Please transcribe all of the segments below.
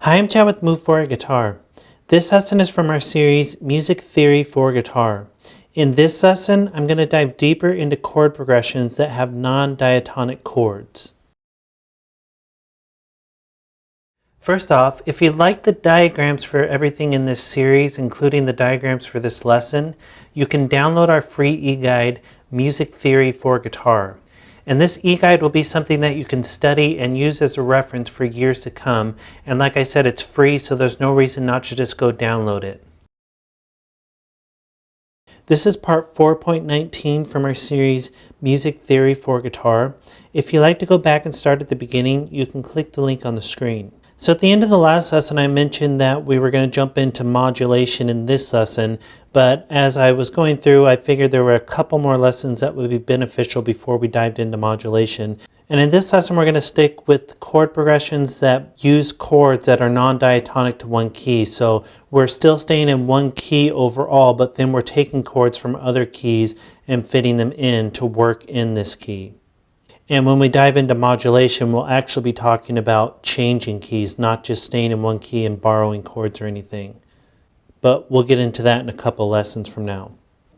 Hi, I'm Chad with Move for a Guitar. This lesson is from our series Music Theory for Guitar. In this lesson, I'm going to dive deeper into chord progressions that have non-diatonic chords. First off, if you like the diagrams for everything in this series, including the diagrams for this lesson, you can download our free eGuide, Music Theory for Guitar. And this eGuide will be something that you can study and use as a reference for years to come. And like I said, it's free, so there's no reason not to just go download it. This is part 4.19 from our series Music Theory for Guitar. If you'd like to go back and start at the beginning, you can click the link on the screen. So at the end of the last lesson, I mentioned that we were going to jump into modulation in this lesson, but as I was going through, I figured there were a couple more lessons that would be beneficial before we dived into modulation. And in this lesson, we're going to stick with chord progressions that use chords that are non-diatonic to one key. So we're still staying in one key overall, but then we're taking chords from other keys and fitting them in to work in this key. And when we dive into modulation, we'll actually be talking about changing keys, not just staying in one key and borrowing chords or anything. But we'll get into that in a couple lessons from now.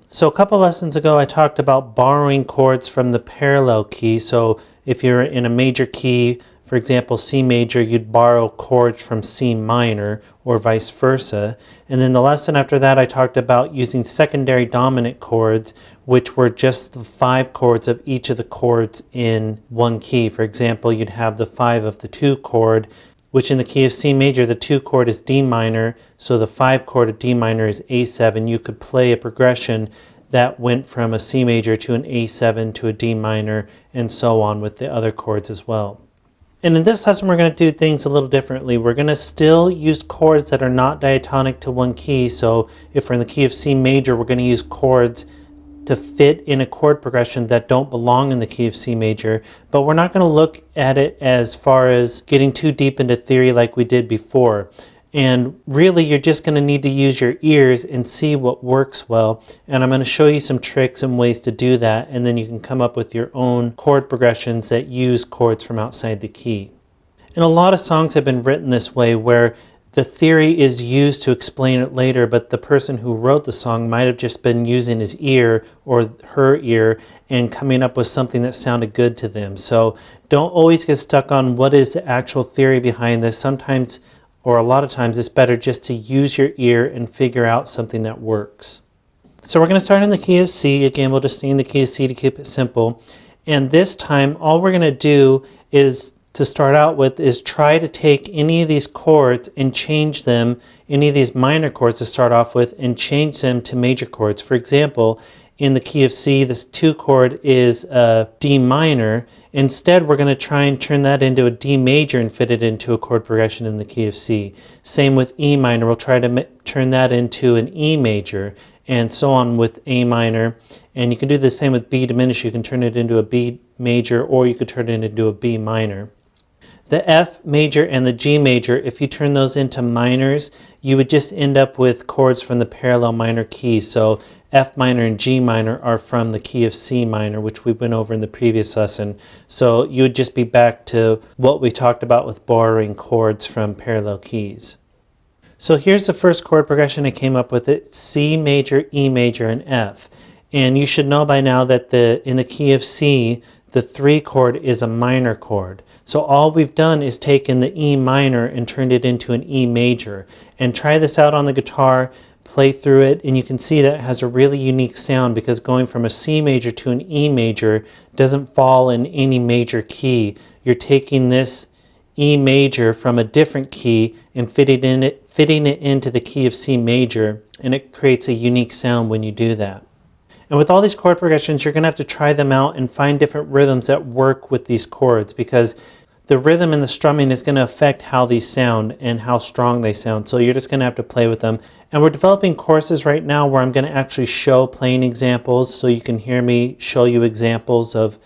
So a couple lessons ago, I talked about borrowing chords from the parallel key. So if you're in a major key, for example, C major, you'd borrow chords from C minor or vice versa. And then the lesson after that, I talked about using secondary dominant chords, which were just the 5 chords of each of the chords in one key. For example, you'd have the 5 of the 2 chord, which in the key of C major, the 2 chord is D minor, so the 5 chord of D minor is A7. You could play a progression that went from a C major to an A7 to a D minor, and so on with the other chords as well. And in this lesson, we're going to do things a little differently. We're going to still use chords that are not diatonic to one key. So if we're in the key of C major, we're going to use chords to fit in a chord progression that don't belong in the key of C major. But we're not going to look at it as far as getting too deep into theory like we did before. And really, you're just going to need to use your ears and see what works well. And I'm going to show you some tricks and ways to do that. And then you can come up with your own chord progressions that use chords from outside the key. And a lot of songs have been written this way, where the theory is used to explain it later, but the person who wrote the song might have just been using his ear or her ear and coming up with something that sounded good to them. So don't always get stuck on what is the actual theory behind this. Sometimes, or a lot of times, it's better just to use your ear and figure out something that works. So we're going to start in the key of C. Again, we'll just stay in the key of C to keep it simple. And this time, all we're going to do is, to start out with, is try to take any of these chords and change them, any of these minor chords to start off with, and change them to major chords. For example, in the key of C, this 2 chord is a D minor. Instead, we're going to try and turn that into a D major and fit it into a chord progression in the key of C. Same with E minor. We'll try to turn that into an E major, and so on with A minor. And you can do the same with B diminished. You can turn it into a B major, or you could turn it into a B minor. The F major and the G major, if you turn those into minors, you would just end up with chords from the parallel minor key. So F minor and G minor are from the key of C minor, which we went over in the previous lesson. So you would just be back to what we talked about with borrowing chords from parallel keys. So here's the first chord progression I came up with. It C major, E major, and F. And you should know by now that in the key of C, the 3 chord is a minor chord. So all we've done is taken the E minor and turned it into an E major. And try this out on the guitar, play through it, and you can see that it has a really unique sound, because going from a C major to an E major doesn't fall in any major key. You're taking this E major from a different key and fitting it into the key of C major, and it creates a unique sound when you do that. And with all these chord progressions, you're going to have to try them out and find different rhythms that work with these chords, because the rhythm and the strumming is going to affect how these sound and how strong they sound. So you're just going to have to play with them. And we're developing courses right now where I'm going to actually show playing examples, so you can hear me show you examples of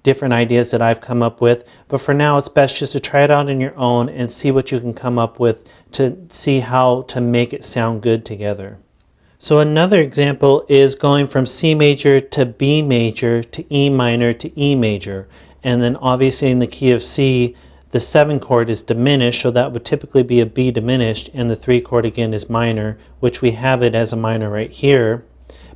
different ideas that I've come up with. But for now, it's best just to try it out on your own and see what you can come up with to see how to make it sound good together. So another example is going from C major to B major to E minor to E major. And then obviously in the key of C, the 7 chord is diminished, so that would typically be a B diminished, and the 3 chord again is minor, which we have it as a minor right here,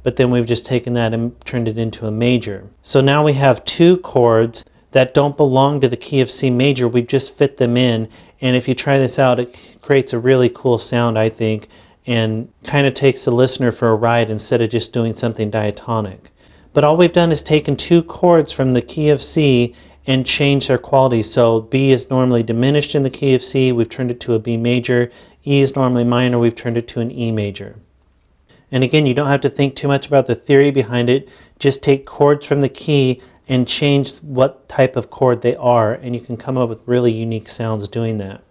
but then we've just taken that and turned it into a major. So now we have 2 chords that don't belong to the key of C major. We've just fit them in, and if you try this out, it creates a really cool sound, I think, and kind of takes the listener for a ride instead of just doing something diatonic. But all we've done is taken 2 chords from the key of C and changed their quality. So B is normally diminished in the key of C, we've turned it to a B major. E is normally minor, we've turned it to an E major. And again, you don't have to think too much about the theory behind it. Just take chords from the key and change what type of chord they are, and you can come up with really unique sounds doing that.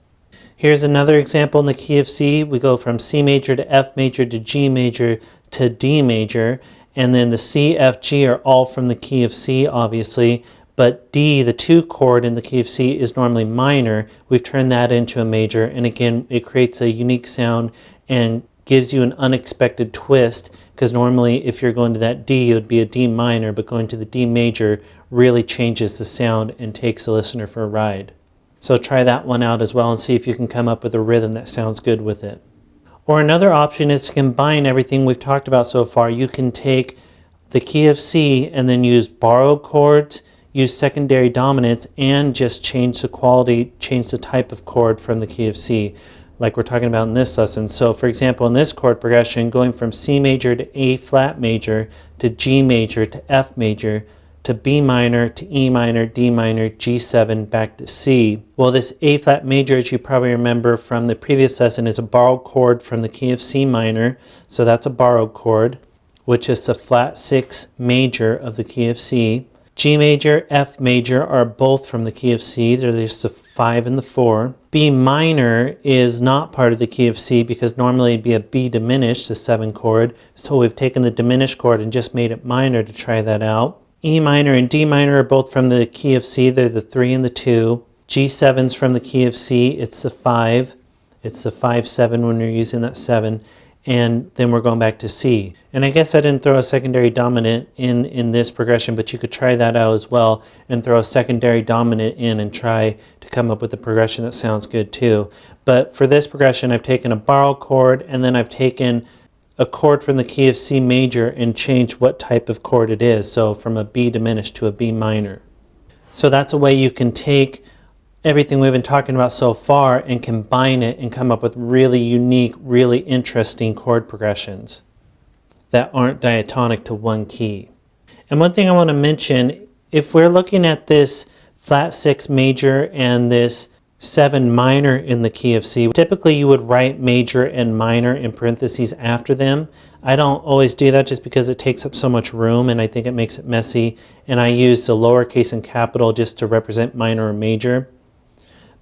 Here's another example in the key of C. We go from C major to F major to G major to D major, and then the C, F, G are all from the key of C, obviously, but D, the 2 chord in the key of C, is normally minor. We've turned that into a major, and again, it creates a unique sound and gives you an unexpected twist, because normally if you're going to that D, it would be a D minor, but going to the D major really changes the sound and takes the listener for a ride. So try that one out as well and see if you can come up with a rhythm that sounds good with it. Or another option is to combine everything we've talked about so far. You can take the key of C and then use borrowed chords, use secondary dominants, and just change the quality, change the type of chord from the key of C, like we're talking about in this lesson. So for example, in this chord progression, going from C major to A flat major to G major to F major to B minor to E minor, D minor, G7, back to C. Well, this A flat major, as you probably remember from the previous lesson, is a borrowed chord from the key of C minor. So that's a borrowed chord, which is the flat 6 major of the key of C. G major, F major are both from the key of C. They're just the 5 and the 4. B minor is not part of the key of C because normally it'd be a B diminished, the 7 chord. So we've taken the diminished chord and just made it minor to try that out. E minor and D minor are both from the key of C. They're the 3 and the 2. G7's from the key of C. It's the 5. It's the 5-7 when you're using that 7. And then we're going back to C. And I guess I didn't throw a secondary dominant in this progression, but you could try that out as well and throw a secondary dominant in and try to come up with a progression that sounds good too. But for this progression, I've taken a borrowed chord and then I've taken a chord from the key of C major and changed what type of chord it is. So from a B diminished to a B minor. So that's a way you can take everything we've been talking about so far and combine it and come up with really unique, really interesting chord progressions that aren't diatonic to one key. And one thing I want to mention, if we're looking at this flat 6 major and this 7 minor in the key of C, typically you would write major and minor in parentheses after them. I don't always do that just because it takes up so much room and I think it makes it messy, and I use the lowercase and capital just to represent minor or major.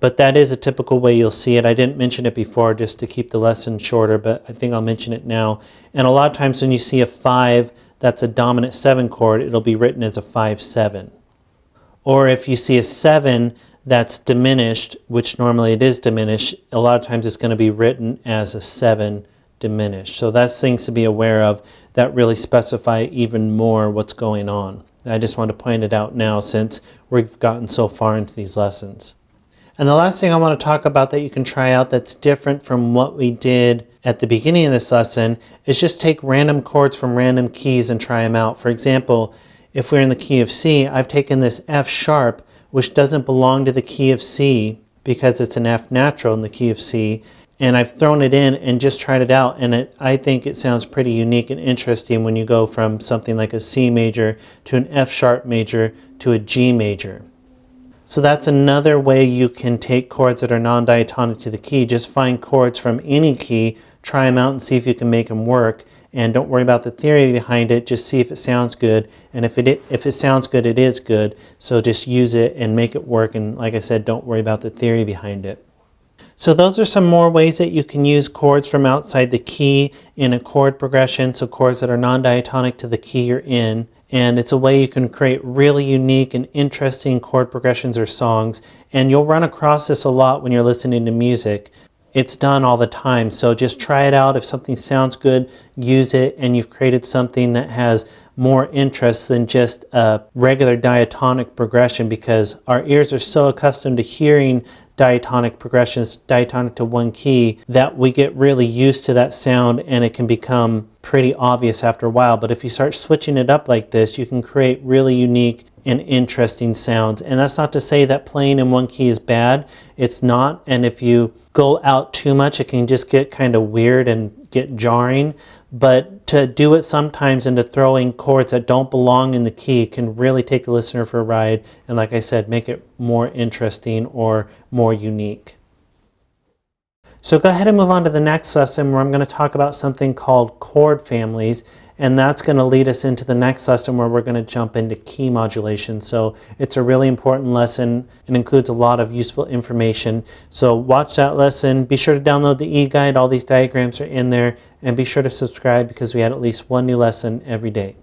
But that is a typical way you'll see it. I didn't mention it before just to keep the lesson shorter, but I think I'll mention it now. And a lot of times when you see a 5 that's a dominant 7 chord, it'll be written as a 5-7. Or if you see a 7 that's diminished, which normally it is diminished, a lot of times it's going to be written as a 7 diminished. So that's things to be aware of that really specify even more what's going on. I just want to point it out now since we've gotten so far into these lessons. And the last thing I want to talk about that you can try out that's different from what we did at the beginning of this lesson is just take random chords from random keys and try them out. For example, if we're in the key of C, I've taken this F sharp, which doesn't belong to the key of C because it's an F natural in the key of C, and I've thrown it in and just tried it out, and I think it sounds pretty unique and interesting when you go from something like a C major to an F sharp major to a G major. So that's another way you can take chords that are non-diatonic to the key. Just find chords from any key, try them out and see if you can make them work. And don't worry about the theory behind it, just see if it sounds good. And if it sounds good, it is good. So just use it and make it work. And like I said, don't worry about the theory behind it. So those are some more ways that you can use chords from outside the key in a chord progression. So chords that are non-diatonic to the key you're in. And it's a way you can create really unique and interesting chord progressions or songs. And you'll run across this a lot when you're listening to music. It's done all the time. So just try it out. If something sounds good, use it, and you've created something that has more interest than just a regular diatonic progression, because our ears are so accustomed to hearing diatonic progressions, diatonic to one key, that we get really used to that sound and it can become pretty obvious after a while. But if you start switching it up like this, you can create really unique and interesting sounds. And that's not to say that playing in one key is bad. It's not. And if you go out too much, it can just get kind of weird and get jarring. But to do it sometimes and to throw in chords that don't belong in the key can really take the listener for a ride, and like I said, make it more interesting or more unique. So go ahead and move on to the next lesson, where I'm going to talk about something called chord families, and that's going to lead us into the next lesson where we're going to jump into key modulation. So it's a really important lesson and includes a lot of useful information. So watch that lesson. Be sure to download the eGuide. All these diagrams are in there. And be sure to subscribe, because we add at least one new lesson every day.